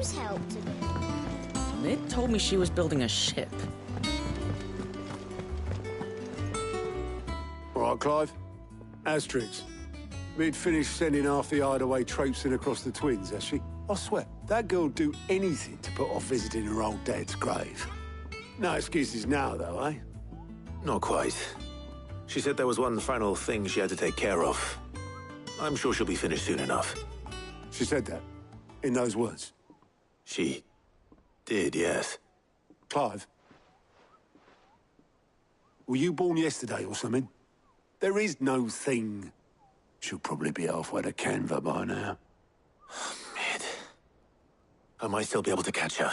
Who's helped? Mid told me she was building a ship. All right, Clive. Asterix. We'd finished sending half the hideaway traipsing across the twins, has she? I swear, that girl'd do anything to put off visiting her old dad's grave. No excuses now, though, eh? Not quite. She said there was one final thing she had to take care of. I'm sure she'll be finished soon enough. She said that? In those words? She did, yes. Clive? Were you born yesterday or something? There is no thing. She'll probably be halfway to Canva by now. Mid. I might still be able to catch her.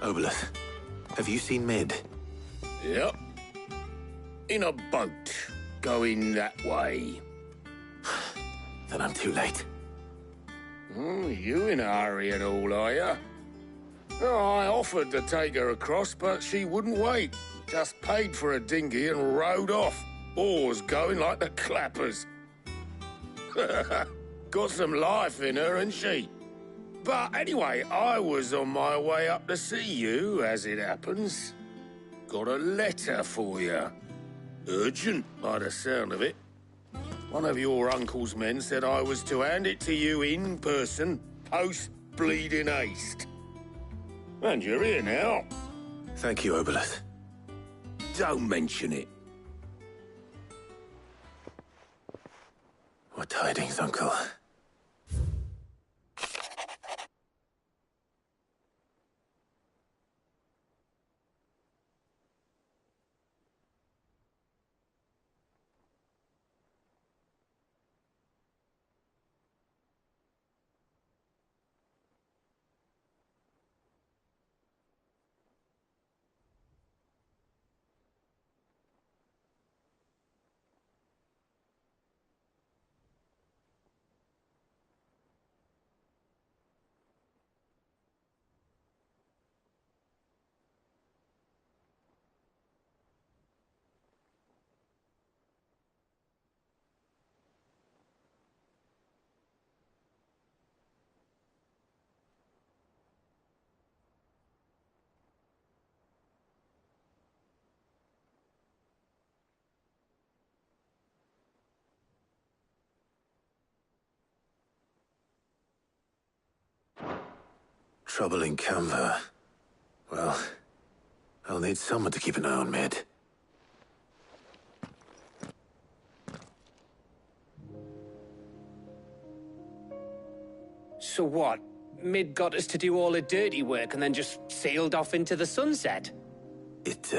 Obolus, have you seen Mid? Yep. In a boat, going that way. Then I'm too late. You in a hurry at all, are you? Oh, I offered to take her across, but she wouldn't wait. Just paid for a dinghy and rowed off. Oars going like the clappers. Got some life in her, ain't she? But anyway, I was on my way up to see you, as it happens. Got a letter for you. Urgent, by the sound of it. One of your uncle's men said I was to hand it to you in person, post-bleeding haste. And you're here now. Thank you, Obolus. Don't mention it. What tidings, Uncle? Trouble in Canva. Well, I'll need someone to keep an eye on Mid. So what? Mid got us to do all the dirty work and then just sailed off into the sunset? It,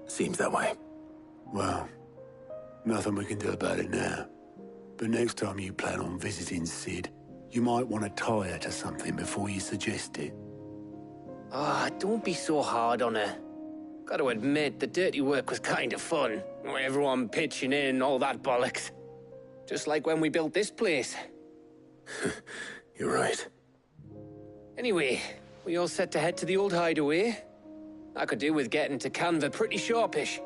seems that way. Well, nothing we can do about it now. But next time you plan on visiting Sid, you might want to tie her to something before you suggest it. Ah, don't be so hard on her. Gotta admit, the dirty work was kind of fun. Everyone pitching in, all that bollocks. Just like when we built this place. You're right. Anyway, we all set to head to the old hideaway. I could do with getting to Canva pretty sharpish.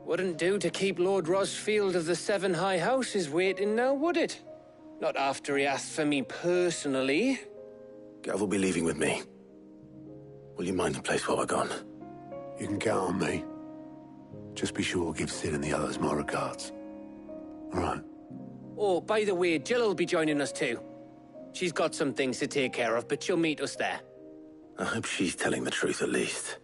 Wouldn't do to keep Lord Rosfield of the Seven High Houses waiting now, would it? Not after he asked for me personally. Gav will be leaving with me. Will you mind the place while we're gone? You can count on me. Just be sure to give Sid and the others my regards. All right. Oh, by the way, Jill will be joining us too. She's got some things to take care of, but she'll meet us there. I hope she's telling the truth at least.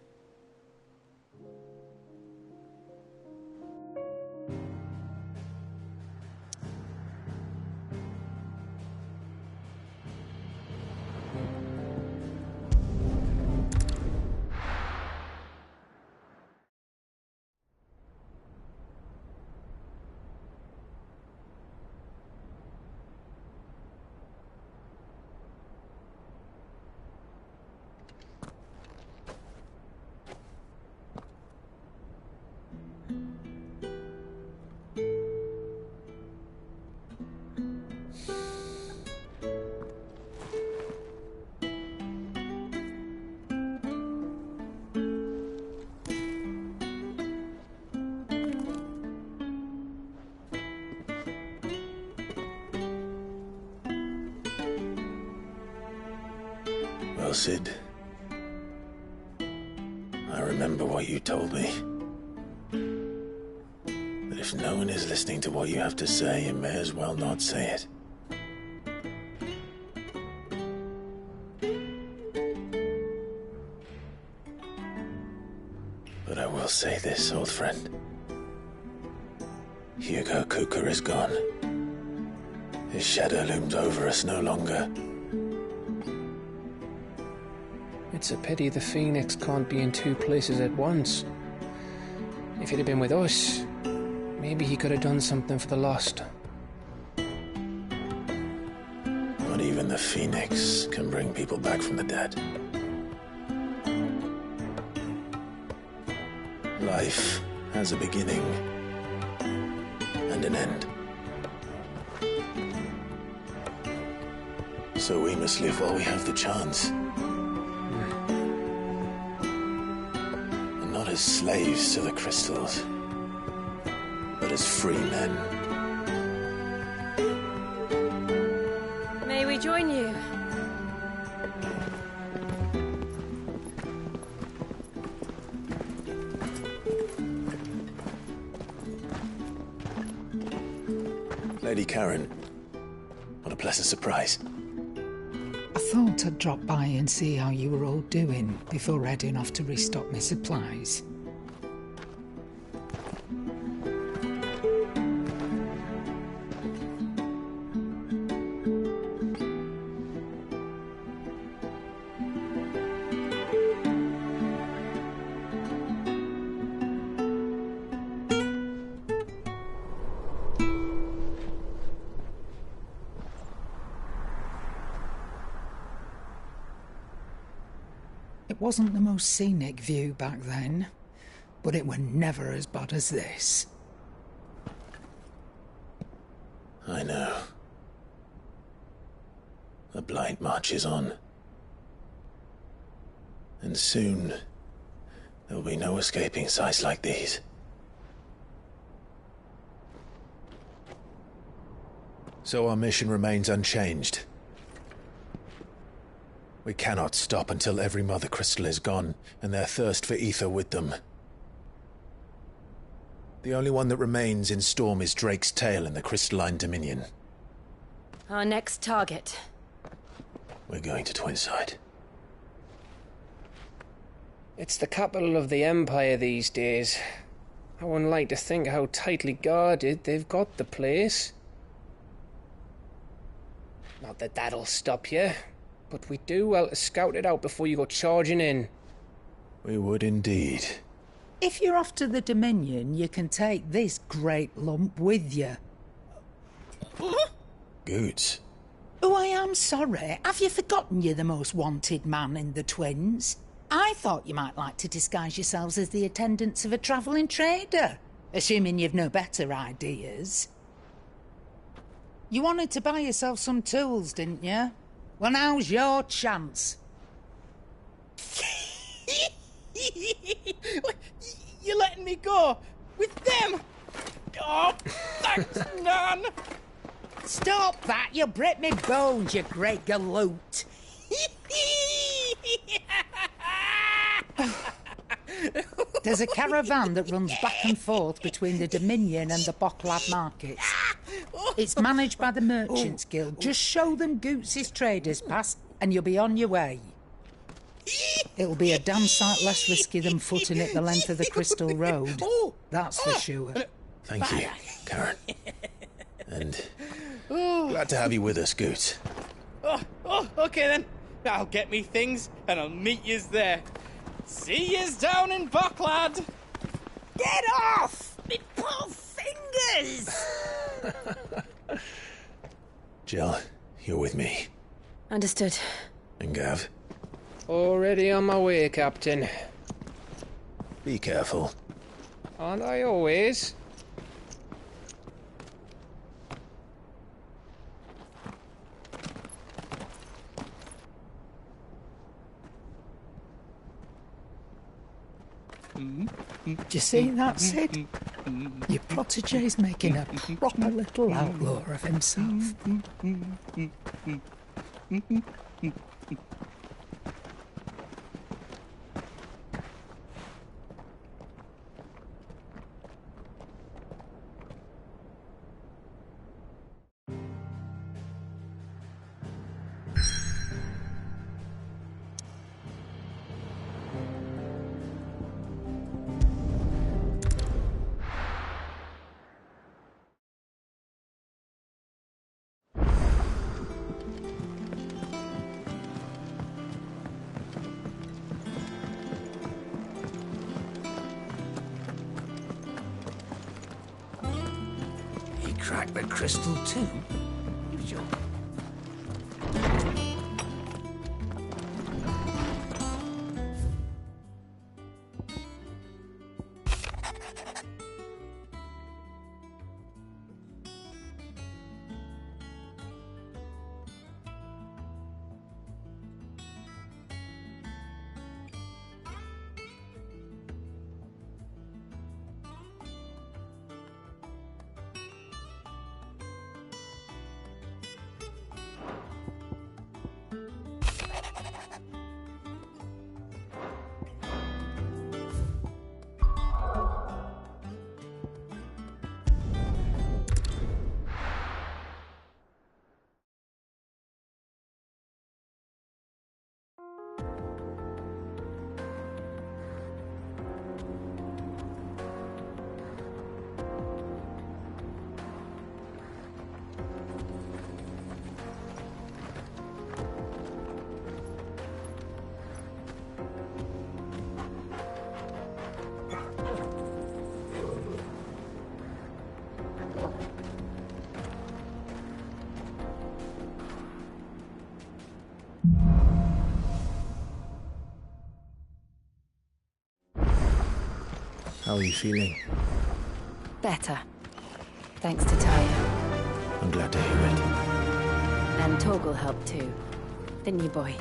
Well, Sid, I remember what you told me. That if no one is listening to what you have to say, you may as well not say it. But I will say this, old friend. Hugo Cooker is gone. His shadow looms over us no longer. It's a pity the Phoenix can't be in two places at once. If he'd have been with us, maybe he could have done something for the Lost. Not even the Phoenix can bring people back from the dead. Life has a beginning and an end. So we must live while we have the chance. And not as slaves to the crystals, but as free men. May we join you? Lady Karen, what a pleasant surprise. I thought I'd drop by and see how you were all doing before heading off to restock my supplies. It wasn't the most scenic view back then, but it were never as bad as this. I know. The Blight marches on. And soon, there'll be no escaping sights like these. So our mission remains unchanged. We cannot stop until every Mother Crystal is gone, and their thirst for ether with them. The only one that remains in Storm is Drake's tail in the Crystalline Dominion. Our next target. We're going to Twinside. It's the capital of the Empire these days. I wouldn't like to think how tightly guarded they've got the place. Not that that'll stop you, but we do well to scout it out before you go charging in. We would indeed. If you're off to the Dominion, you can take this great lump with you. Goods. Oh, I am sorry. Have you forgotten you're the most wanted man in the Twins? I thought you might like to disguise yourselves as the attendants of a travelling trader, assuming you've no better ideas. You wanted to buy yourself some tools, didn't you? Well, now's your chance. You're letting me go? With them? Oh, thanks, Nan! Stop that! You'll break me bones, you great galoot! There's a caravan that runs back and forth between the Dominion and the Bocklad markets. It's managed by the Merchants Guild. Just show them Goots' traders pass and you'll be on your way. It'll be a damn sight less risky than footing it the length of the Crystal Road. That's for sure. Thank you, Karen. And glad to have you with us, Goots. Okay then. I'll get me things and I'll meet yous there. See yous down in Bocklad. Get off! Me poor fingers! Jill, you're with me. Understood. And Gav, Already on my way, Captain. be careful. Aren't I always? Do you see that, Sid? Your protege's making a proper little outlaw of himself. crack the crystal too? Sure. How are you feeling? Better. Thanks to Tyre. I'm glad to hear it. And Torgal helped too. Didn't you, boy?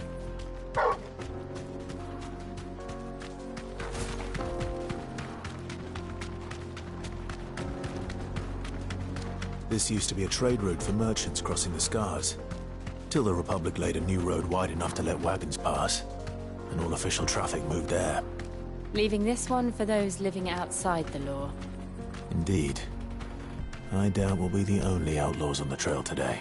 This used to be a trade route for merchants crossing the Scars. Till the Republic laid a new road wide enough to let wagons pass. And all official traffic moved there. Leaving this one for those living outside the law. Indeed. I doubt we'll be the only outlaws on the trail today.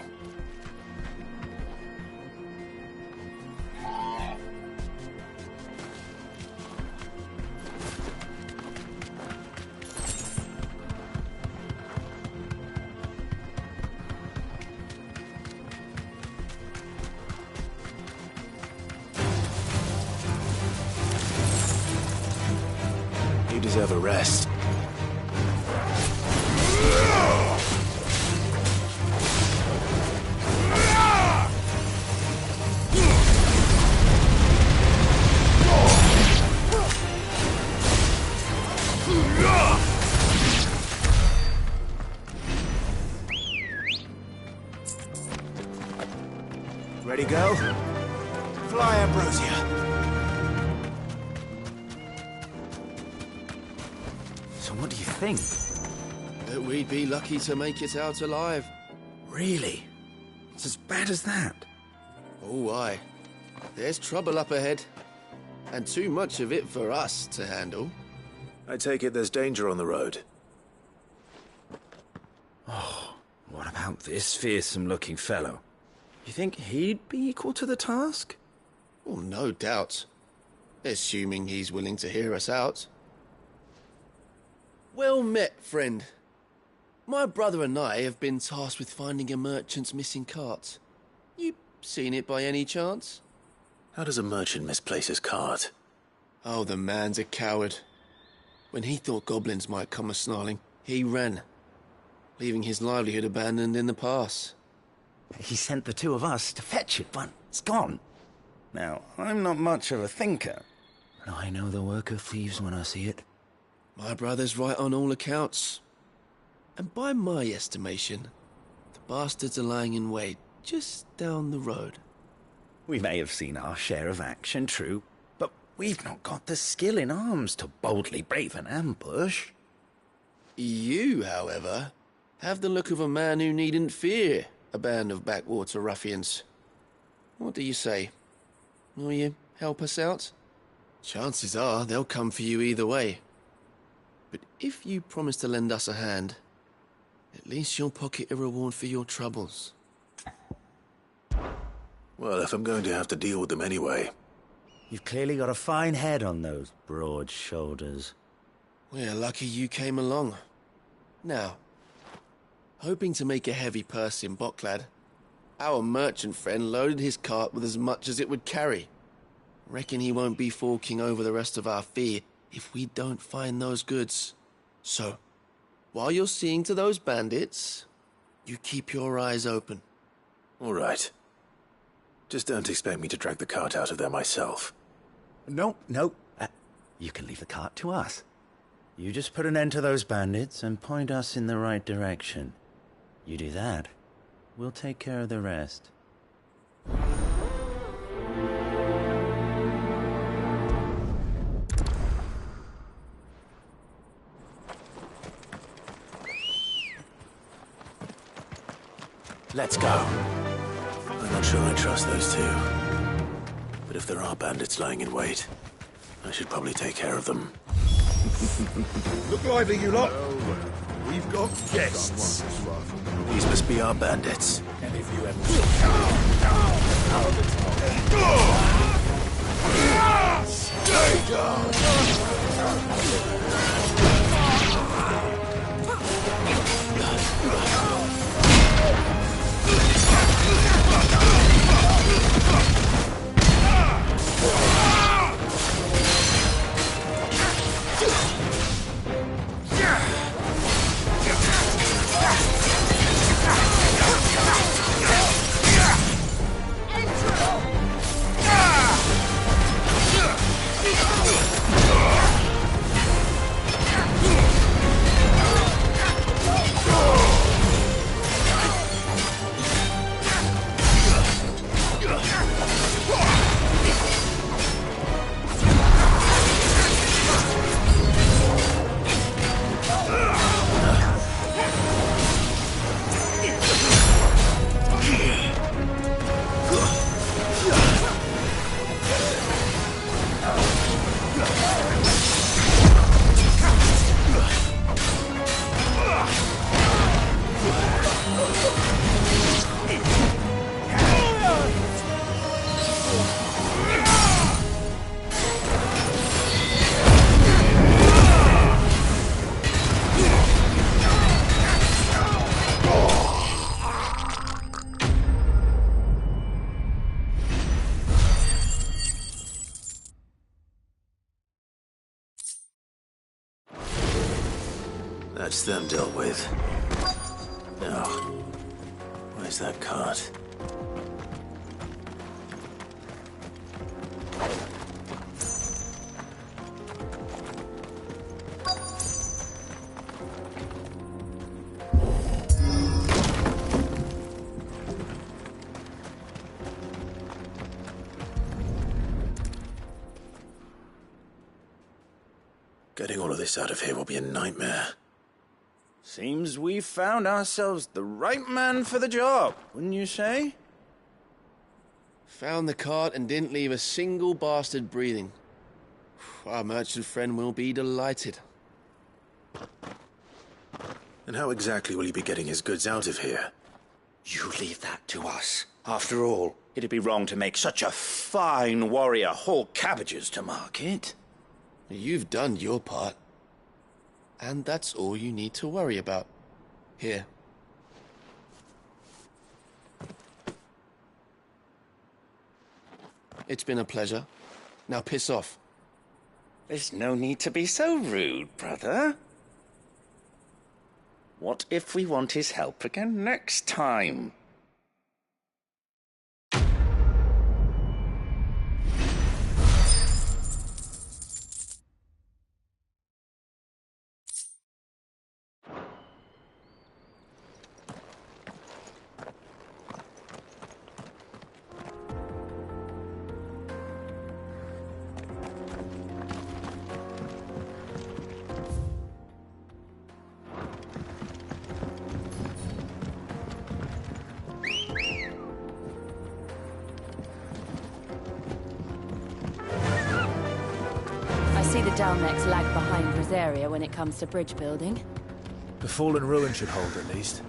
You deserve a rest. Ready, go? Fly, Ambrosia. So what do you think? That we'd be lucky to make it out alive. Really? It's as bad as that? Oh, aye. There's trouble up ahead. And too much of it for us to handle. I take it there's danger on the road. Oh, what about this fearsome-looking fellow? You think he'd be equal to the task? Oh, no doubt. Assuming he's willing to hear us out. Well met, friend. My brother and I have been tasked with finding a merchant's missing cart. You seen it by any chance? How does a merchant misplace his cart? Oh, the man's a coward. When he thought goblins might come a-snarling, he ran, leaving his livelihood abandoned in the pass. He sent the two of us to fetch it, but it's gone. Now, I'm not much of a thinker, but I know the work of thieves when I see it. My brother's right on all accounts. And by my estimation, the bastards are lying in wait just down the road. We may have seen our share of action, true, but we've not got the skill in arms to boldly brave an ambush. You, however, have the look of a man who needn't fear a band of backwater ruffians. What do you say? Will you help us out? Chances are they'll come for you either way. But if you promise to lend us a hand, at least you'll pocket a reward for your troubles. Well, if I'm going to have to deal with them anyway. You've clearly got a fine head on those broad shoulders. We're lucky you came along. Now, hoping to make a heavy purse in Bocklad, our merchant friend loaded his cart with as much as it would carry. Reckon he won't be forking over the rest of our fee if we don't find those goods. So, while you're seeing to those bandits, You keep your eyes open. All right. Just don't expect me to drag the cart out of there myself. No. You can leave the cart to us. You just put an end to those bandits and point us in the right direction. You do that, we'll take care of the rest. Let's go. I'm not sure I trust those two. But if there are bandits lying in wait, I should probably take care of them. Look lively, you lot. We've got guests. These must be our bandits. And if you ever... Stay down. That's them dealt with. Now, where's that cart? Getting all of this out of here will be a nightmare. Seems we've found ourselves the right man for the job, wouldn't you say? Found the cart and didn't leave a single bastard breathing. Our merchant friend will be delighted. And how exactly will he be getting his goods out of here? You leave that to us. After all, it'd be wrong to make such a fine warrior haul cabbages to market. You've done your part. And that's all you need to worry about. Here. It's been a pleasure. Now piss off. There's no need to be so rude, brother. What if we want his help again next time? Dalmex lag behind Rosaria when it comes to bridge building. The fallen ruin should hold, at least.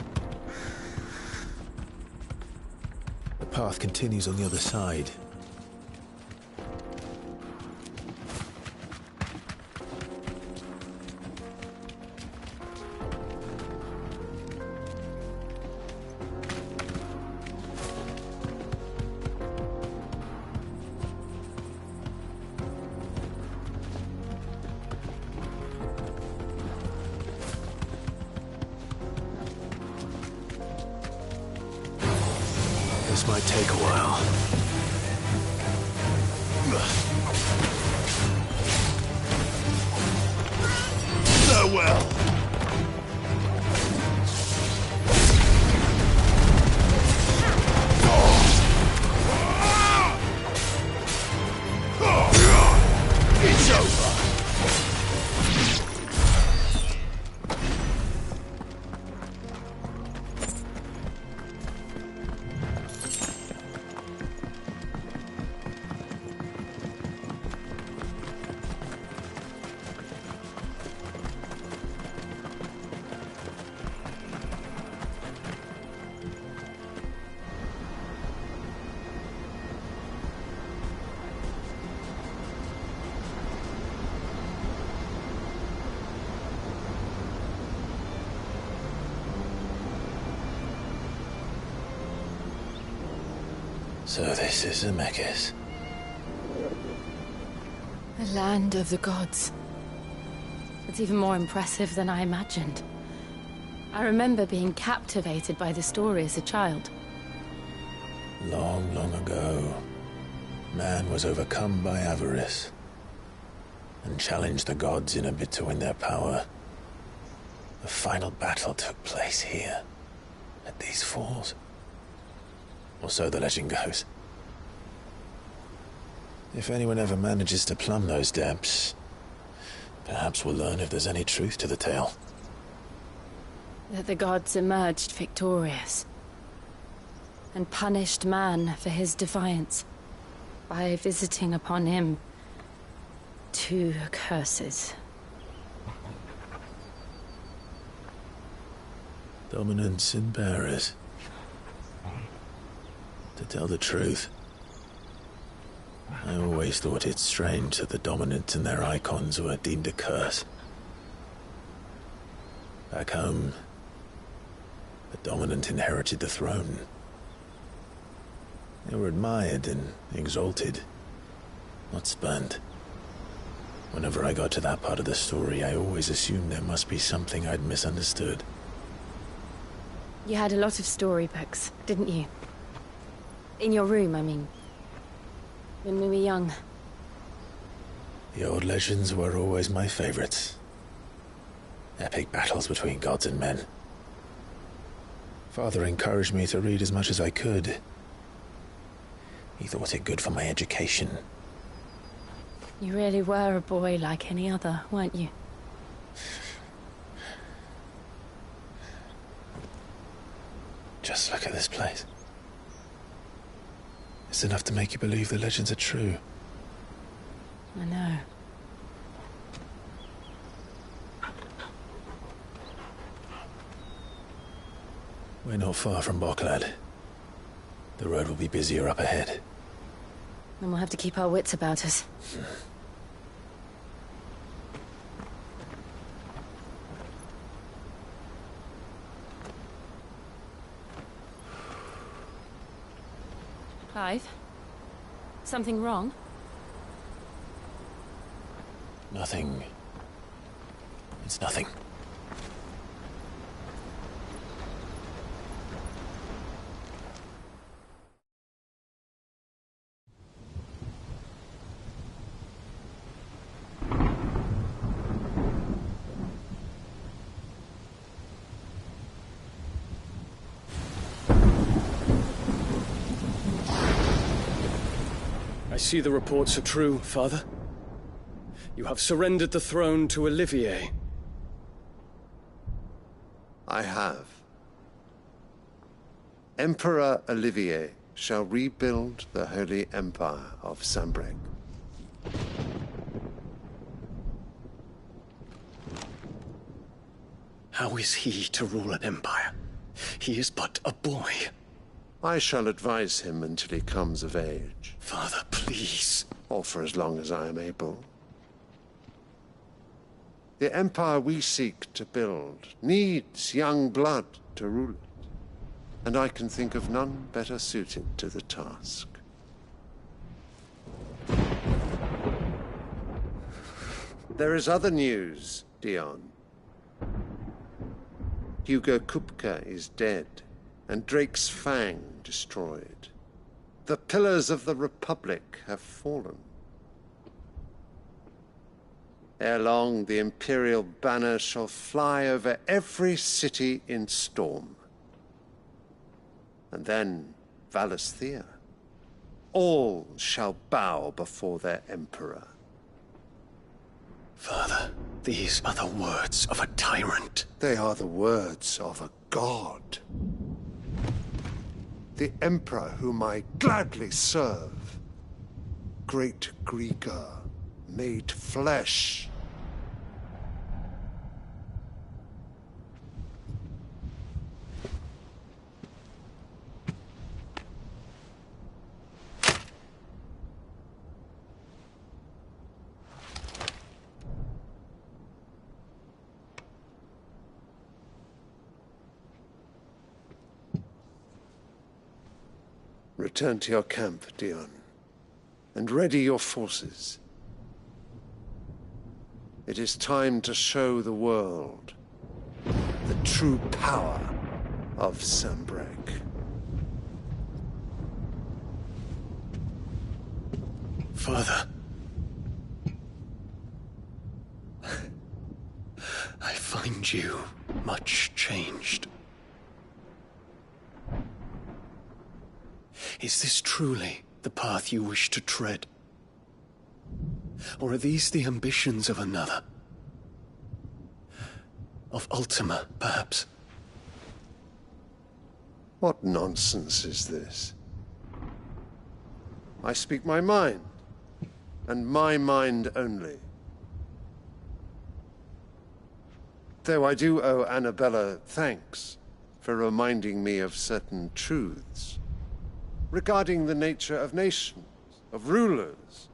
The path continues on the other side. This might take a while. Farewell! It's over! So this is Zemeckis. The land of the gods. It's even more impressive than I imagined. I remember being captivated by the story as a child. Long, long ago, man was overcome by avarice and challenged the gods in a bid to win their power. The final battle took place here, at these falls. Or so the legend goes. If anyone ever manages to plumb those depths, perhaps we'll learn if there's any truth to the tale. That the gods emerged victorious and punished man for his defiance by visiting upon him 2 curses. Dominance and bearers. To tell the truth, I always thought it strange that the dominant and their icons were deemed a curse. Back home, the dominant inherited the throne. They were admired and exalted, not spurned. Whenever I got to that part of the story, I always assumed there must be something I'd misunderstood. You had a lot of storybooks, didn't you? In your room, I mean. When we were young. The old legends were always my favorites. Epic battles between gods and men. Father encouraged me to read as much as I could. He thought it good for my education. You really were a boy like any other, weren't you? Just look at this place. It's enough to make you believe the legends are true. I know. We're not far from Boklad. The road will be busier up ahead. Then we'll have to keep our wits about us. Clive? Something wrong? Nothing. It's nothing. I see the reports are true, Father. You have surrendered the throne to Olivier. I have. Emperor Olivier shall rebuild the Holy Empire of Sambrec. How is he to rule an empire? He is but a boy. I shall advise him until he comes of age. Father, please. Or for as long as I am able. The empire we seek to build needs young blood to rule it, and I can think of none better suited to the task. There is other news, Dion. Hugo Kupka is dead, and Drake's Fang destroyed. The pillars of the Republic have fallen. Ere long, the Imperial banner shall fly over every city in Storm. And then Valisthea. All shall bow before their Emperor. Father, these are the words of a tyrant. They are the words of a god. The Emperor whom I gladly serve. Great Greager, made flesh. Return to your camp, Dion, and ready your forces. It is time to show the world the true power of Sanbreque. Father. I find you much changed. Is this truly the path you wish to tread? Or are these the ambitions of another? Of Ultima, perhaps? What nonsense is this? I speak my mind, and my mind only. Though I do owe Annabella thanks for reminding me of certain truths regarding the nature of nations, of rulers,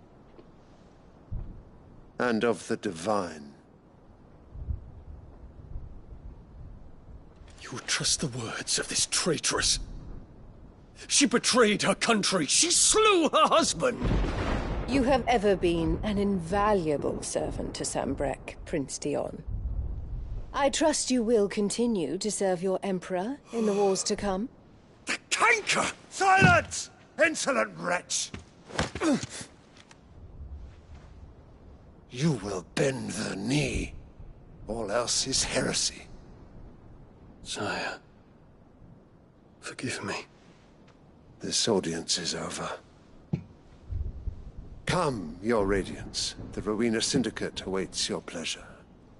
and of the divine. You would trust the words of this traitress? She betrayed her country. She slew her husband. You have ever been an invaluable servant to Sanbreque, Prince Dion. I trust you will continue to serve your Emperor in the wars to come. The canker! Silence! Insolent wretch! You will bend the knee. All else is heresy. Sire, forgive me. This audience is over. Come, your Radiance. The Rowena Syndicate awaits your pleasure.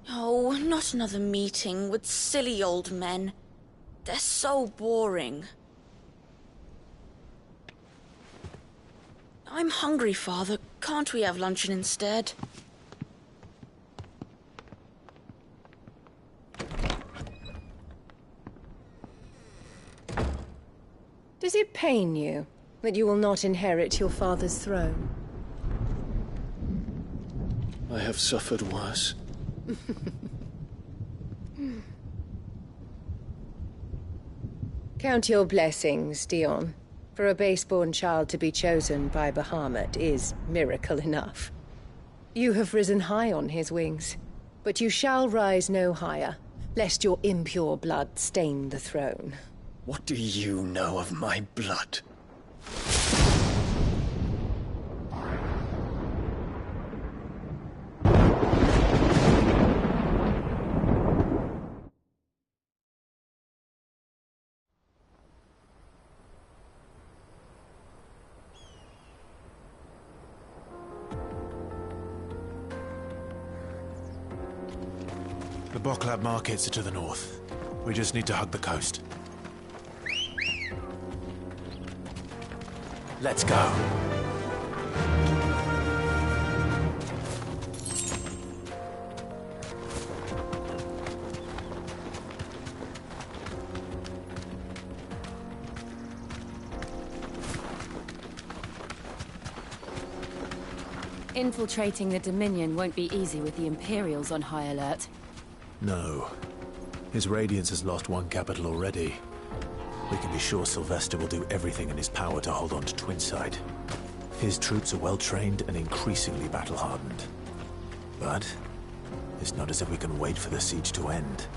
Oh, not another meeting with silly old men. They're so boring. I'm hungry, Father. Can't we have luncheon instead? Does it pain you that you will not inherit your father's throne? I have suffered worse. Count your blessings, Dion. For a base-born child to be chosen by Bahamut is miracle enough. You have risen high on his wings, but you shall rise no higher, lest your impure blood stain the throne. What do you know of my blood? The Boklab markets are to the north. We just need to hug the coast. Let's go. Infiltrating the Dominion won't be easy with the Imperials on high alert. No. His Radiance has lost one capital already. We can be sure Sylvester will do everything in his power to hold on to Twinside. His troops are well-trained and increasingly battle-hardened. But it's not as if we can wait for the siege to end.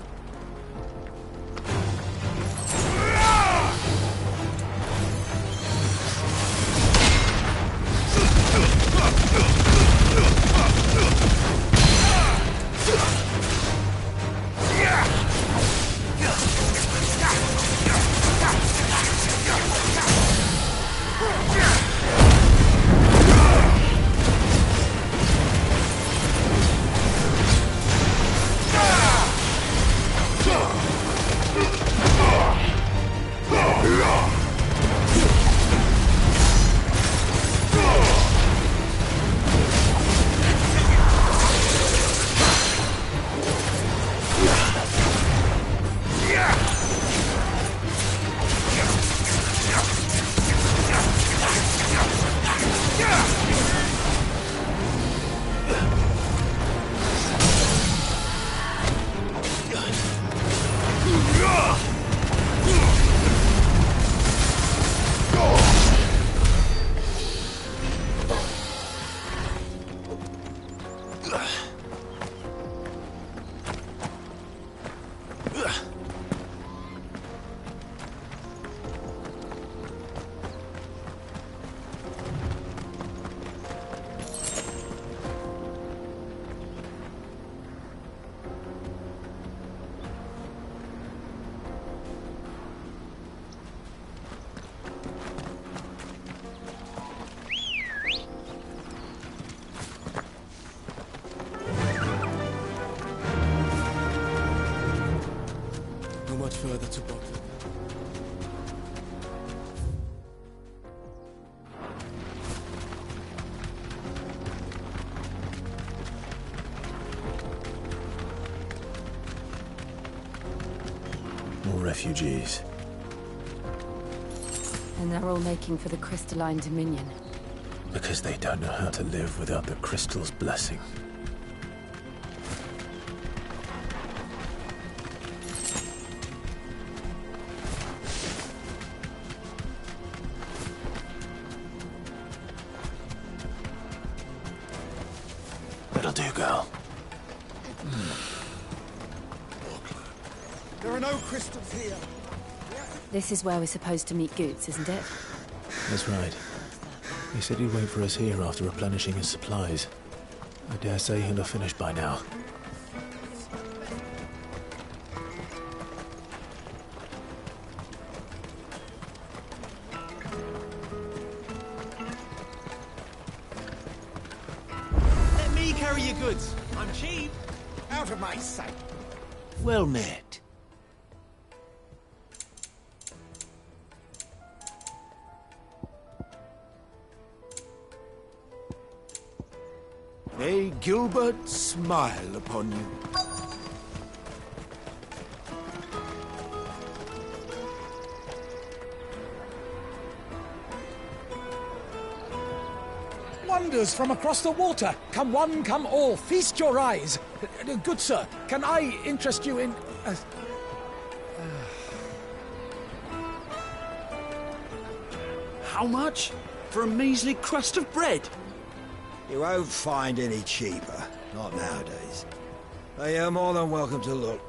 Much further to Bogdan. More refugees. And they're all making for the crystalline dominion. Because they don't know how to live without the crystal's blessing. That'll do, girl. There are no crystals here. This is where we're supposed to meet Goots, isn't it? That's right. He said he'd wait for us here after replenishing his supplies. I dare say he'll have finished by now. Let me carry your goods. I'm cheap. Out of my sight. Well met. May Gilbert smile upon you. Wonders from across the water. Come one, come all. Feast your eyes. Good sir, can I interest you in... How much? For a measly crust of bread? You won't find any cheaper. Not nowadays. But you're more than welcome to look.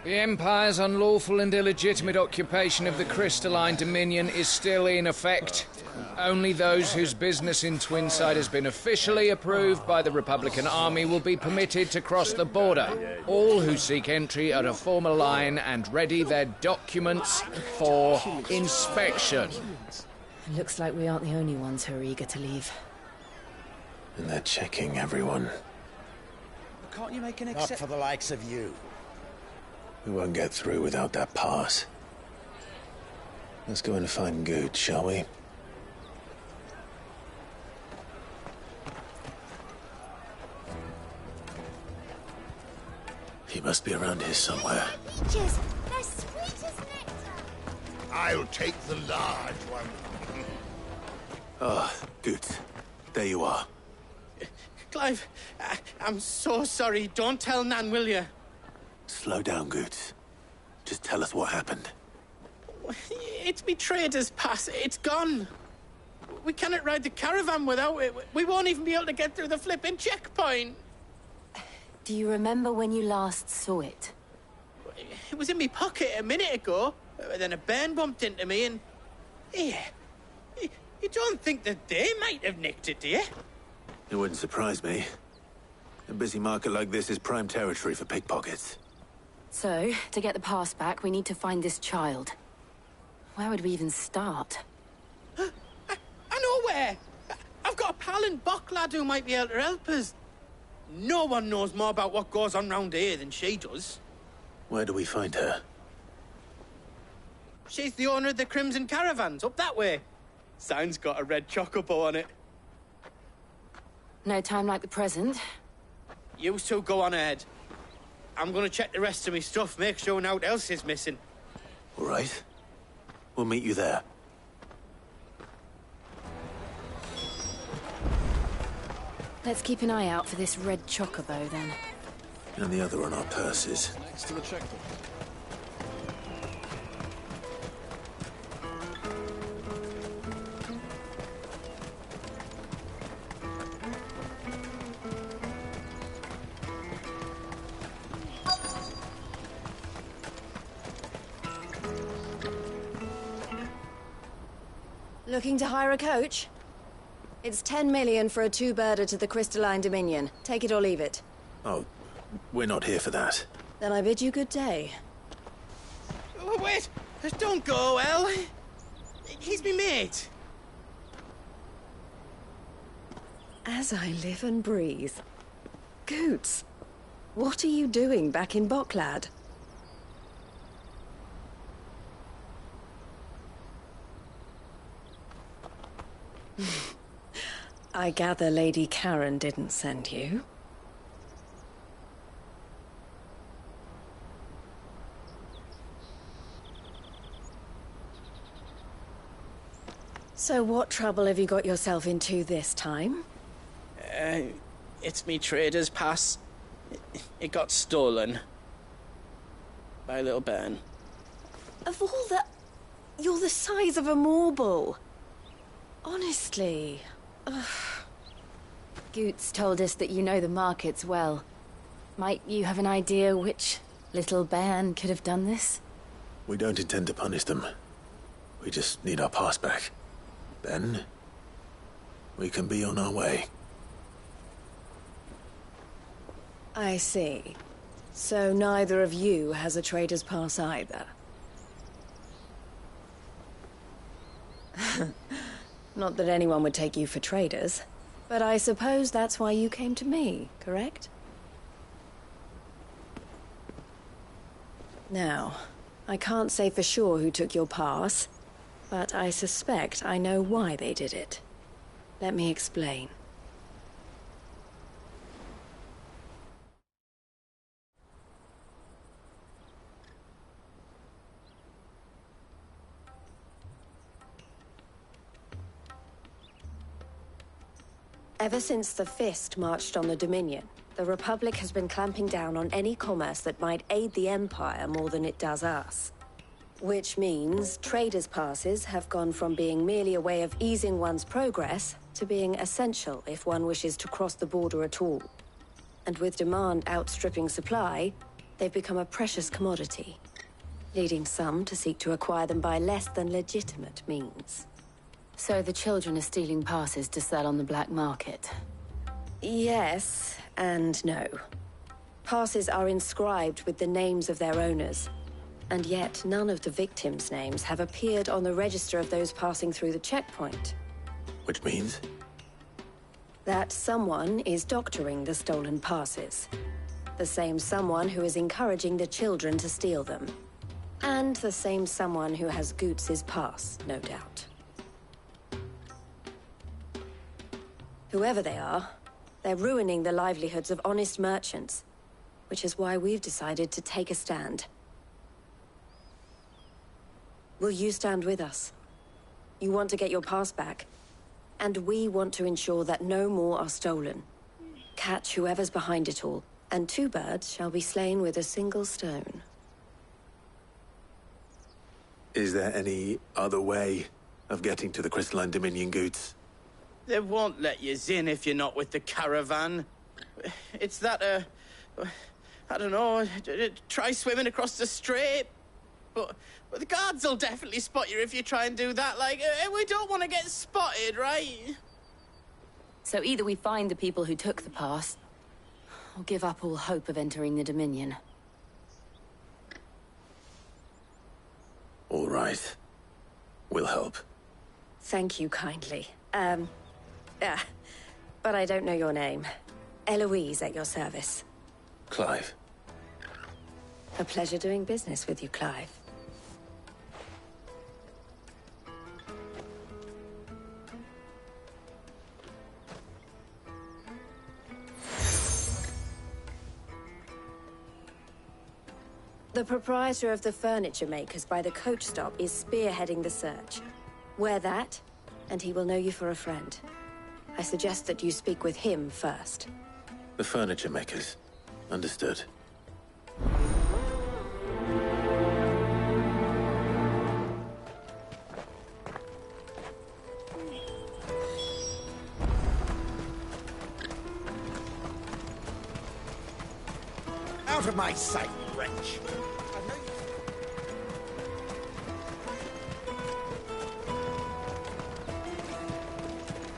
The Empire's unlawful and illegitimate occupation of the crystalline dominion is still in effect. Only those whose business in Twinside has been officially approved by the Republican Army will be permitted to cross the border. All who seek entry are to form a line and ready their documents for inspection. It looks like we aren't the only ones who are eager to leave. And they're checking everyone. Can't you make an Not for the likes of you. We won't get through without that pass. Let's go in and find Good, shall we? He must be around here somewhere. Peaches, they're sweet as nectar. I'll take the large one. Ah, Good. There you are. Clive, I'm so sorry. Don't tell Nan, will you? Slow down, Goots. Just tell us what happened. It's me trader's pass. It's gone. We cannot ride the caravan without it. We won't even be able to get through the flipping checkpoint. Do you remember when you last saw it? It was in my pocket a minute ago. Then a bairn bumped into me and... Yeah. You don't think that they might have nicked it, do you? It wouldn't surprise me. A busy market like this is prime territory for pickpockets. So, to get the pass back, we need to find this child. Where would we even start? I know where! I've got a pal in Bock lad who might be able to help us. No one knows more about what goes on round here than she does. Where do we find her? She's the owner of the Crimson Caravans, up that way. Sign's got a red chocobo on it. No time like the present. You two go on ahead. I'm gonna check the rest of my stuff, make sure naught else is missing. All right. We'll meet you there. Let's keep an eye out for this red chocobo, then. And the other on our purses. Next to the checkbook. Looking to hire a coach? It's 10 million for a two-birder to the Crystalline Dominion. Take it or leave it. Oh, we're not here for that. Then I bid you good day. Oh, wait! Don't go, El! He's me mate. As I live and breathe. Goots, what are you doing back in Bocklad? I gather Lady Karen didn't send you. So what trouble have you got yourself into this time? It's me trader's pass. It got stolen. By little Ben. Of all the... You're the size of a marble. Honestly. Ugh. Goots told us that you know the markets well. Might you have an idea which little bairn could have done this? We don't intend to punish them. We just need our pass back. Then, we can be on our way. I see. So neither of you has a trader's pass either. Not that anyone would take you for traders, but I suppose that's why you came to me, correct? Now, I can't say for sure who took your pass, but I suspect I know why they did it. Let me explain. Ever since the Fist marched on the Dominion, the Republic has been clamping down on any commerce that might aid the Empire more than it does us. Which means traders' passes have gone from being merely a way of easing one's progress to being essential if one wishes to cross the border at all. And with demand outstripping supply, they've become a precious commodity, leading some to seek to acquire them by less than legitimate means. So the children are stealing passes to sell on the black market? Yes, and no. Passes are inscribed with the names of their owners, and yet none of the victims' names have appeared on the register of those passing through the checkpoint. Which means? That someone is doctoring the stolen passes. The same someone who is encouraging the children to steal them. And the same someone who has Goots' pass, no doubt. Whoever they are, they're ruining the livelihoods of honest merchants, which is why we've decided to take a stand. Will you stand with us? You want to get your pass back, and we want to ensure that no more are stolen. Catch whoever's behind it all, and two birds shall be slain with a single stone. Is there any other way of getting to the Crystalline Dominion, Goots? They won't let you in if you're not with the caravan. It's that, I don't know, try swimming across the strait. But the guards will definitely spot you if you try and do that. Like, we don't want to get spotted, right? So either we find the people who took the pass, or give up all hope of entering the Dominion. All right. We'll help. Thank you kindly. But I don't know your name. Eloise at your service. Clive. A pleasure doing business with you, Clive. The proprietor of the furniture makers by the coach stop is spearheading the search. Wear that, and he will know you for a friend. I suggest that you speak with him first. The furniture makers. Understood. Out of my sight, wretch!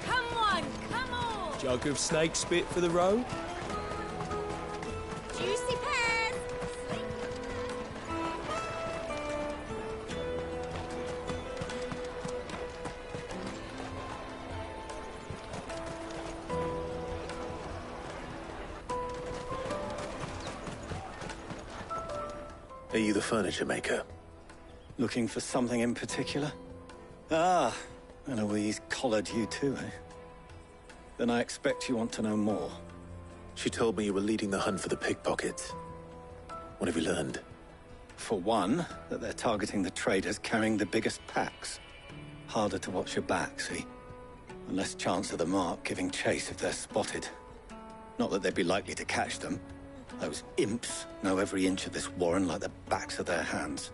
Come on, come on! Jug of snake spit for the road? Juicy pears! Are you the furniture maker? Looking for something in particular? Ah, Eloise collared you too, eh? Then I expect you want to know more. She told me you were leading the hunt for the pickpockets. What have you learned? For one, that they're targeting the traders carrying the biggest packs. Harder to watch your back, see? And less chance of the mark giving chase if they're spotted. Not that they'd be likely to catch them. Those imps know every inch of this warren like the backs of their hands.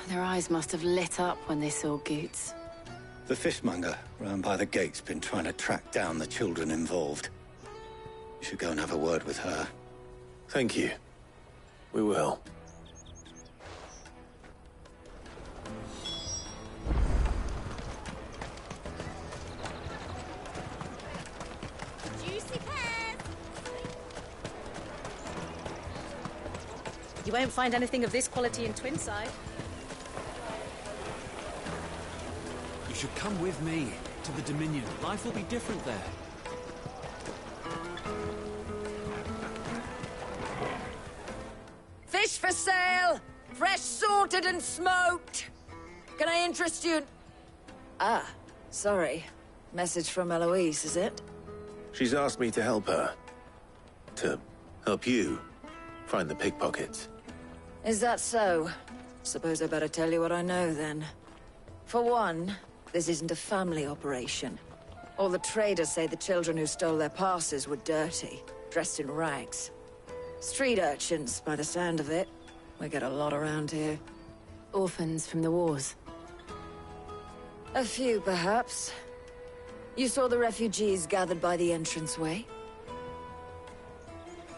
Their eyes must have lit up when they saw Goots. The fishmonger round by the gate's been trying to track down the children involved. You should go and have a word with her. Thank you. We will. Juicy pears! You won't find anything of this quality in Twinside. You should come with me to the Dominion. Life will be different there. Fish for sale! Fresh sorted and smoked! Can I interest you? Ah, sorry. Message from Eloise, is it? She's asked me to help her. To help you find the pickpockets. Is that so? Suppose I better tell you what I know, then. For one, this isn't a family operation. All the traders say the children who stole their passes were dirty, dressed in rags. Street urchins, by the sound of it. We get a lot around here. Orphans from the wars. A few, perhaps. You saw the refugees gathered by the entranceway?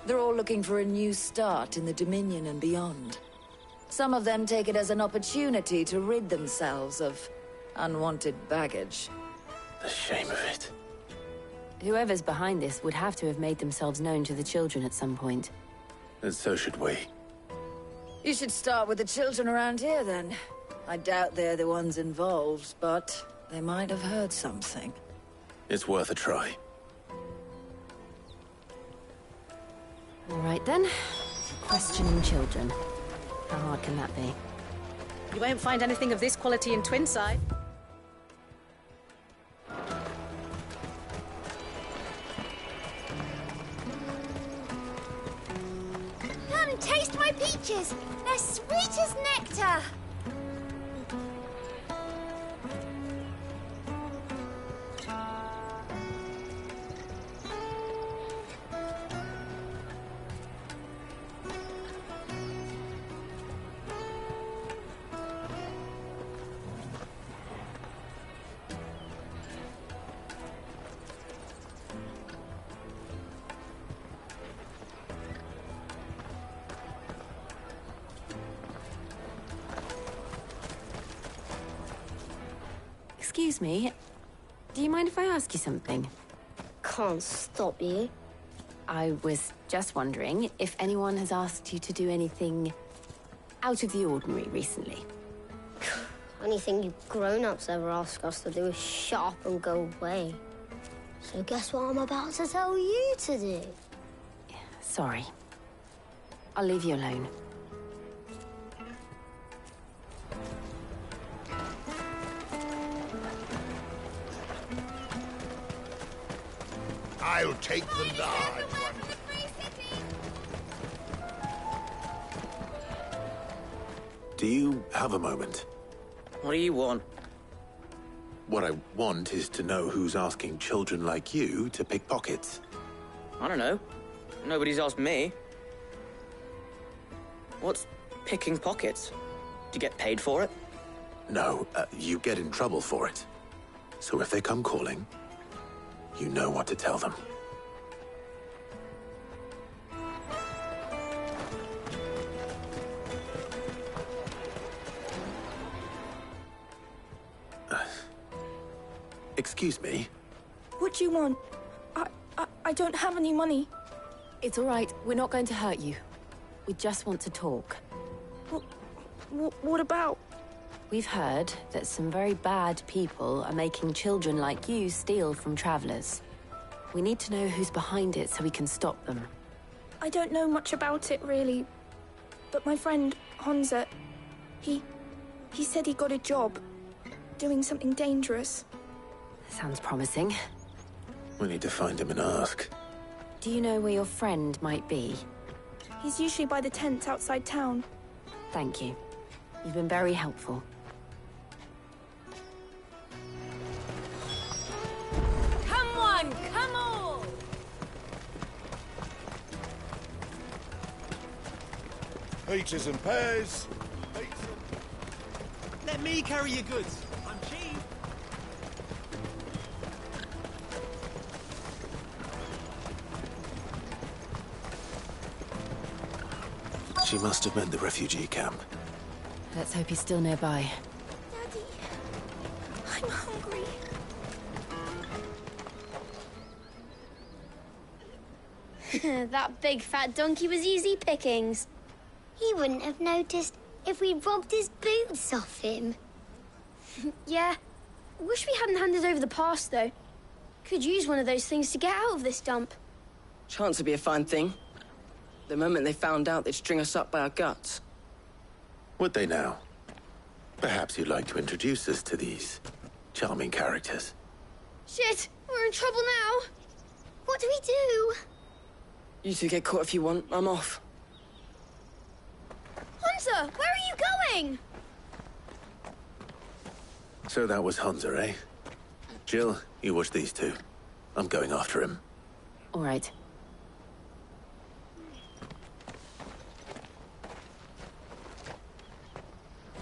They're all looking for a new start in the Dominion and beyond. Some of them take it as an opportunity to rid themselves of unwanted baggage. The shame of it. Whoever's behind this would have to have made themselves known to the children at some point. And so should we. You should start with the children around here, then. I doubt they're the ones involved, but they might have heard something. It's worth a try. All right, then. Questioning children. How hard can that be? You won't find anything of this quality in Twinside. Come, taste my peaches! They're sweet as nectar! Excuse me. Do you mind if I ask you something? Can't stop you. I was just wondering if anyone has asked you to do anything out of the ordinary recently. Anything you grown-ups ever ask us to do is shut up and go away. So guess what I'm about to tell you to do? Sorry. I'll leave you alone. I'll take the large one. Do you have a moment? What do you want? What I want is to know who's asking children like you to pick pockets. I don't know. Nobody's asked me. What's picking pockets? Do you get paid for it? No, you get in trouble for it. So if they come calling, you know what to tell them. Excuse me? What do you want? I don't have any money. It's all right. We're not going to hurt you. We just want to talk. What about? We've heard that some very bad people are making children like you steal from travelers. We need to know who's behind it so we can stop them. I don't know much about it, really. But my friend, Honza, he said he got a job doing something dangerous. Sounds promising. We need to find him and ask. Do you know where your friend might be? He's usually by the tents outside town. Thank you. You've been very helpful. Come on, come on! Peaches and pears. Let me carry your goods. I'm cheap. She must have meant the refugee camp. Let's hope he's still nearby. Daddy, I'm hungry. That big fat donkey was easy pickings. He wouldn't have noticed if we'd robbed his boots off him. Yeah. Wish we hadn't handed over the pass, though. Could use one of those things to get out of this dump. Chance would be a fine thing. The moment they found out, they'd string us up by our guts. Would they now? Perhaps you'd like to introduce us to these charming characters. Shit, we're in trouble now. What do we do? You two get caught if you want. I'm off. Hunter, where are you going? So that was Hunter, eh? Jill, you watch these two. I'm going after him. All right.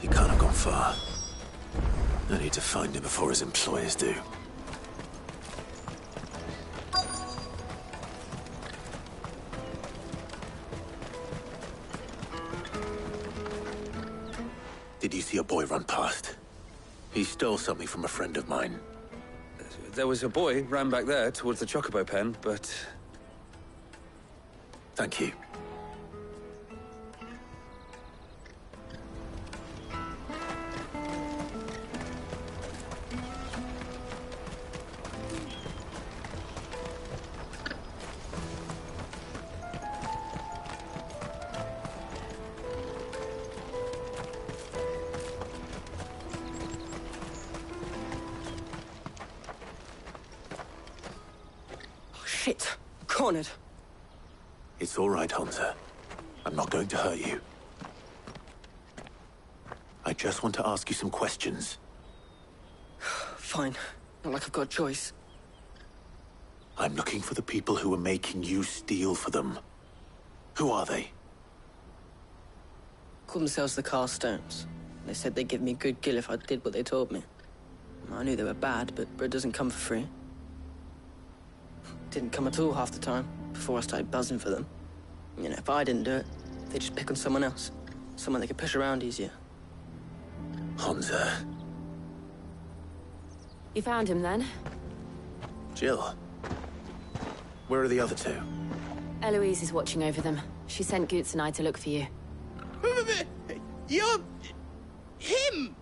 He can't have gone far. I need to find him before his employers do. Did you see a boy run past? He stole something from a friend of mine. There was a boy ran back there towards the Chocobo pen, but... Thank you. Shit. Cornered. It's all right, Hunter. I'm not going to hurt you. I just want to ask you some questions. Fine. Not like I've got a choice. I'm looking for the people who are making you steal for them. Who are they? Called themselves the Carstones. They said they'd give me good gill if I did what they told me. I knew they were bad, but bread doesn't come for free. Didn't come at all half the time, before I started buzzing for them. You know, if I didn't do it, they'd just pick on someone else. Someone they could push around easier. Hunter. You found him then? Jill. Where are the other two? Eloise is watching over them. She sent Goots and I to look for you. You're... him!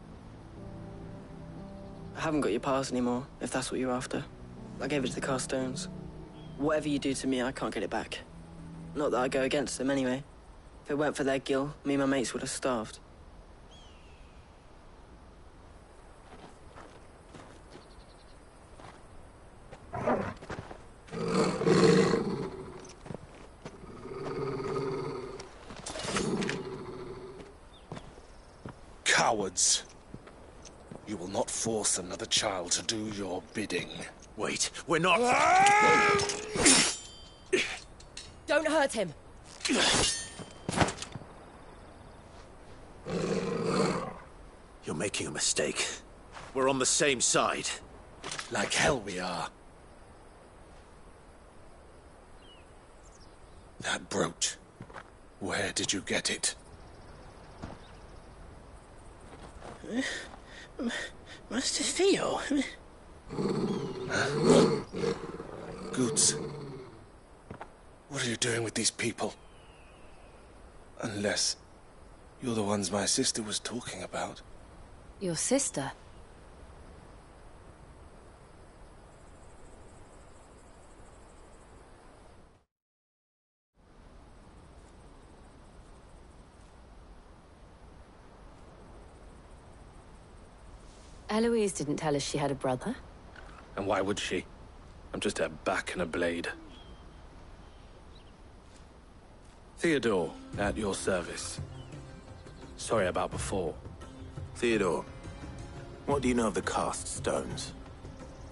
I haven't got your pass anymore, if that's what you're after. I gave it to the Carstones. Whatever you do to me, I can't get it back. Not that I go against them, anyway. If it weren't for their gill, me and my mates would have starved. Cowards. You will not force another child to do your bidding. Wait, we're not... Don't hurt him! You're making a mistake. We're on the same side. Like hell we are. That brooch. Where did you get it? Master Theo? Goots. What are you doing with these people? Unless you're the ones my sister was talking about. Your sister? Eloise didn't tell us she had a brother. And why would she? I'm just a back and a blade. Theodore, at your service. Sorry about before. Theodore, what do you know of the cast stones?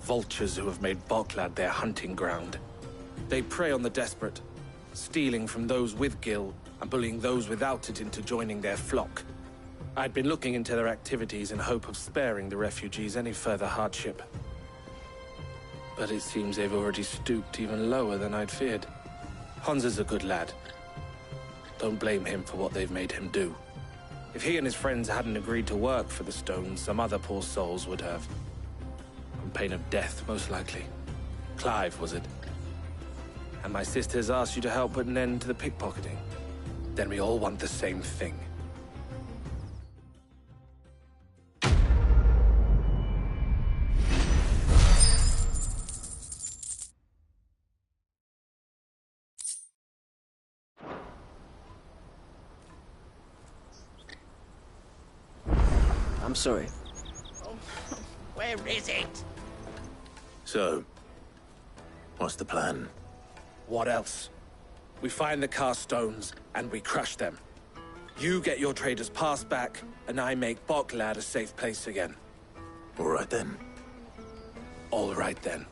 Vultures who have made Boklad their hunting ground. They prey on the desperate, stealing from those with gil and bullying those without it into joining their flock. I'd been looking into their activities in hope of sparing the refugees any further hardship. But it seems they've already stooped even lower than I'd feared. Hans is a good lad. Don't blame him for what they've made him do. If he and his friends hadn't agreed to work for the stones, some other poor souls would have. On pain of death, most likely. Clive, was it? And my sisters asked you to help put an end to the pickpocketing. Then we all want the same thing. I'm sorry. Oh, where is it? So, what's the plan? What else? We find the cast stones, and we crush them. You get your traders' pass back, and I make Boklad a safe place again. All right then. All right then.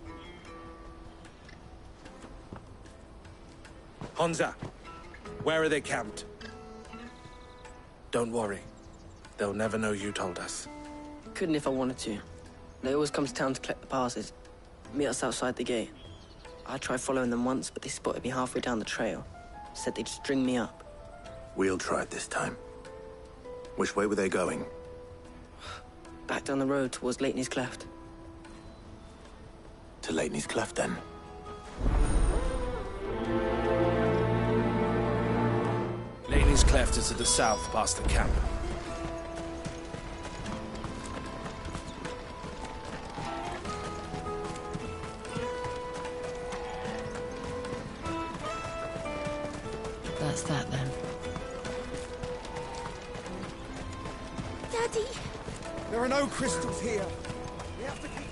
Honza, where are they camped? Don't worry. They'll never know you told us. Couldn't if I wanted to. They always come to town to collect the passes. Meet us outside the gate. I tried following them once, but they spotted me halfway down the trail. Said they'd string me up. We'll try it this time. Which way were they going? Back down the road towards Leitney's Cleft. To Leitney's Cleft, then? Leitney's Cleft is to the south, past the camp. That's that, then. Daddy! There are no crystals here. We have to keep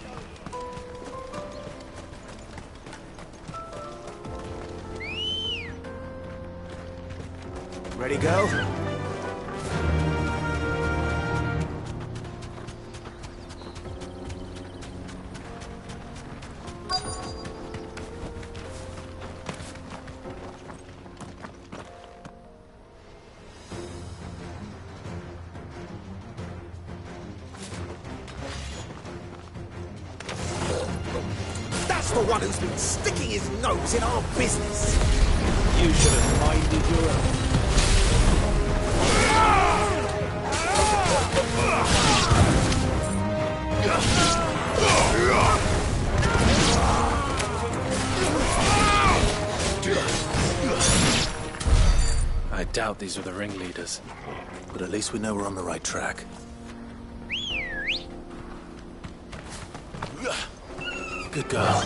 going. Ready, go? That's the one who's been sticking his nose in our business. You should have minded your own. I doubt these are the ringleaders. But at least we know we're on the right track. Good girl.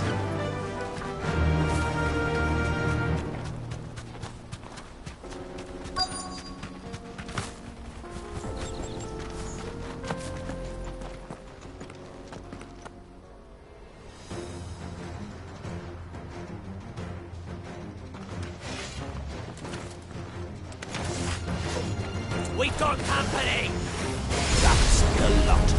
We got company! That's the lot.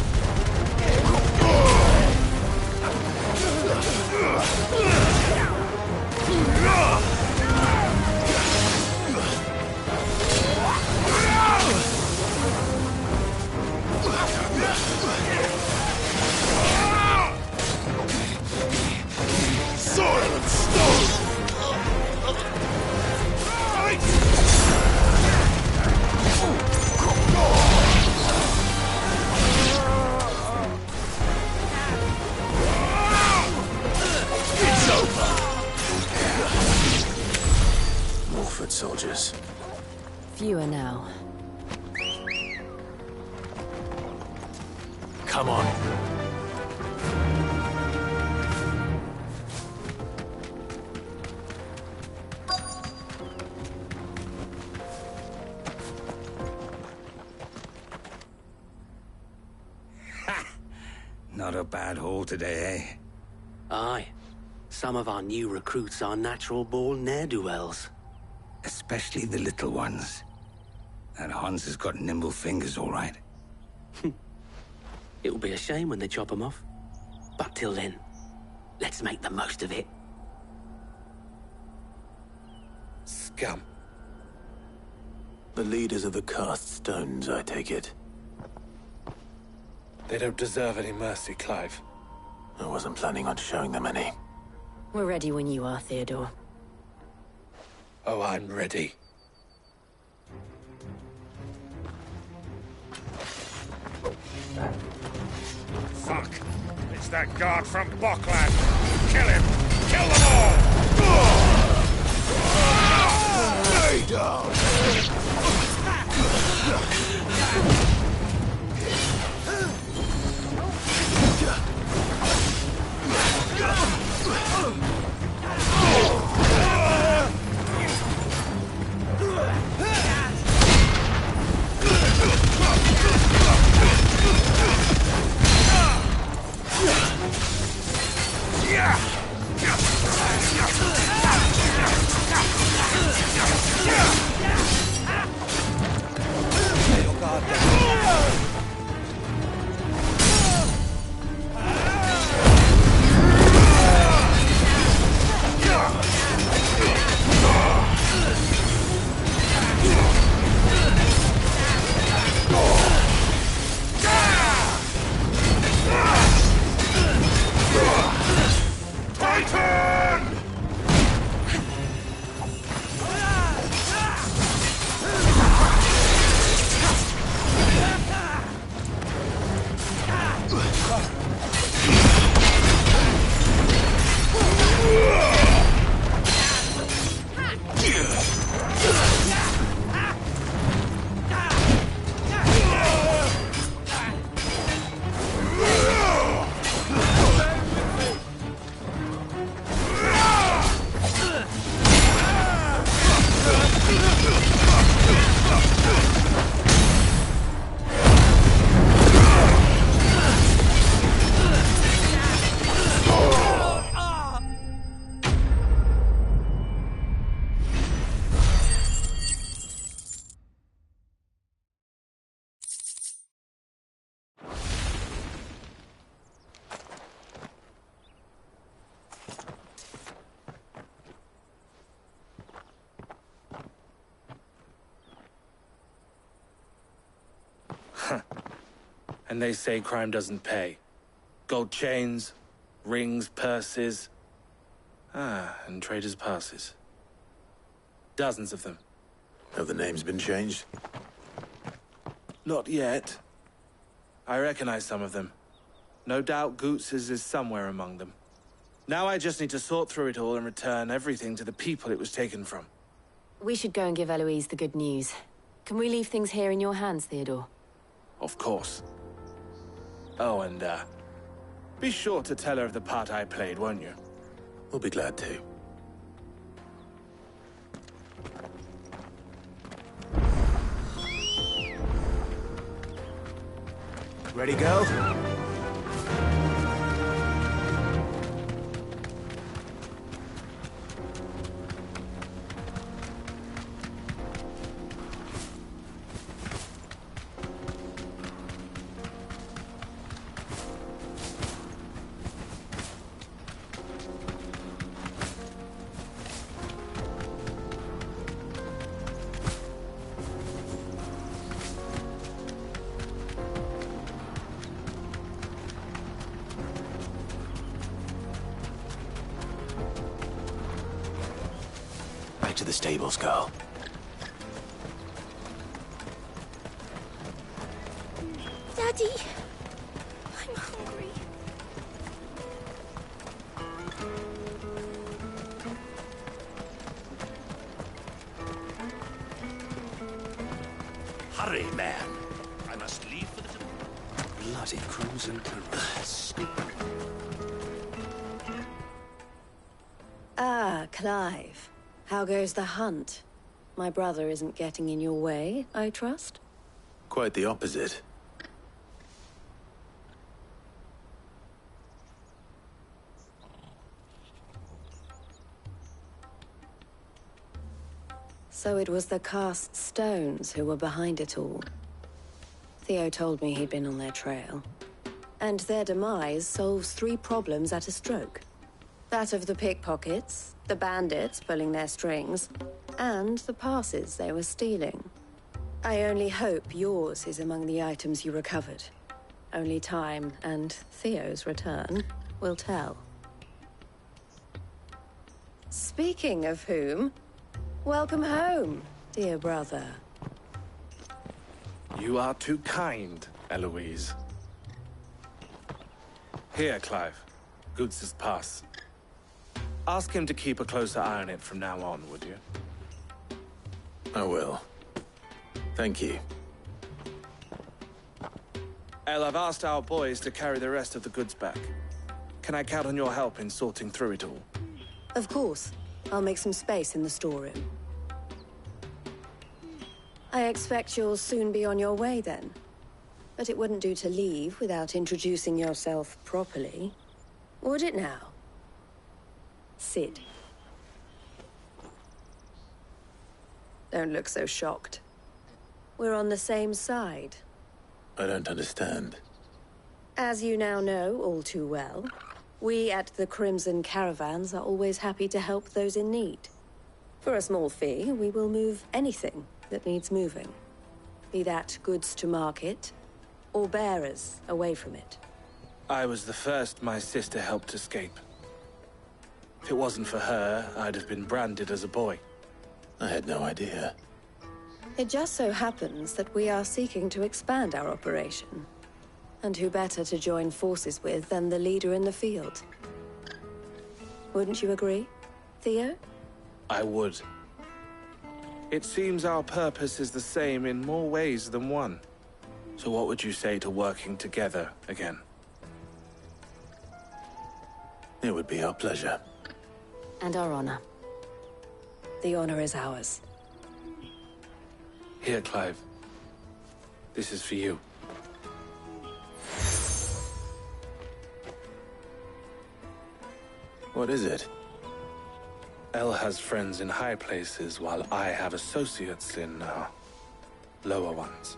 soldiers. Fewer now. Come on. Not a bad haul today, eh? Aye. Some of our new recruits are natural-born ne'er-do-wells. Especially the little ones. That Hans has got nimble fingers, all right. It'll be a shame when they chop them off. But till then, let's make the most of it. Scum. The leaders of the cast stones, I take it. They don't deserve any mercy, Clive. I wasn't planning on showing them any. We're ready when you are, Theodore. Oh, I'm ready. Fuck. It's that guard from Bockland. Kill him. Kill them all. Lay down. And they say crime doesn't pay. Gold chains, rings, purses. And traders' passes. Dozens of them. Have the names been changed? Not yet. I recognize some of them. No doubt Goots's is somewhere among them. Now I just need to sort through it all and return everything to the people it was taken from. We should go and give Eloise the good news. Can we leave things here in your hands, Theodore? Of course. Oh, and, be sure to tell her of the part I played, won't you? We'll be glad to. Ready, go? To the stables, girl. Daddy, I'm hungry. Hurry, man. I must leave for the... Bloody crimson stupid. Ah, Clive. How goes the hunt? My brother isn't getting in your way, I trust? Quite the opposite. So it was the cast stones who were behind it all. Theo told me he'd been on their trail. And their demise solves 3 problems at a stroke. That of the pickpockets, the bandits pulling their strings, and the passes they were stealing. I only hope yours is among the items you recovered. Only time and Theo's return will tell. Speaking of whom, welcome home, dear brother. You are too kind, Eloise. Here, Clive. Goots' pass. Ask him to keep a closer eye on it from now on, would you? I will. Thank you. El, I've asked our boys to carry the rest of the goods back. Can I count on your help in sorting through it all? Of course. I'll make some space in the storeroom. I expect you'll soon be on your way then. But it wouldn't do to leave without introducing yourself properly. Would it now? Sid. Don't look so shocked. We're on the same side. I don't understand. As you now know all too well, we at the Crimson Caravans are always happy to help those in need. For a small fee, we will move anything that needs moving. Be that goods to market, or bearers away from it. I was the first my sister helped escape. If it wasn't for her, I'd have been branded as a boy. I had no idea. It just so happens that we are seeking to expand our operation. And who better to join forces with than the leader in the field? Wouldn't you agree, Theo? I would. It seems our purpose is the same in more ways than one. So what would you say to working together again? It would be our pleasure. And our honor. The honor is ours. Here, Clive. This is for you. What is it? El has friends in high places, while I have associates in, lower ones.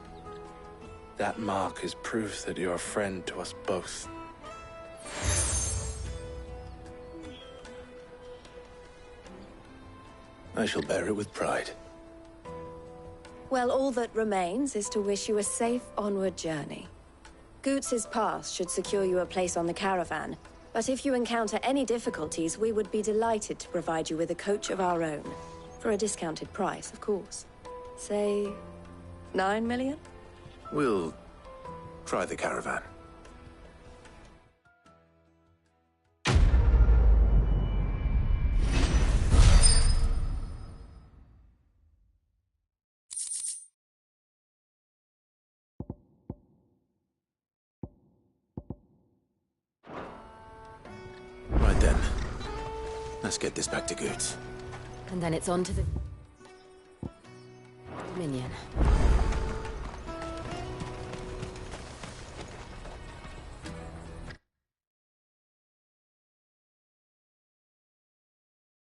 That mark is proof that you're a friend to us both. I shall bear it with pride. Well, all that remains is to wish you a safe onward journey. Goots' pass should secure you a place on the caravan, but if you encounter any difficulties, we would be delighted to provide you with a coach of our own. For a discounted price, of course. Say, 9 million? We'll try the caravan. Right then. Let's get this back to Goots. And then it's on to the... Dominion.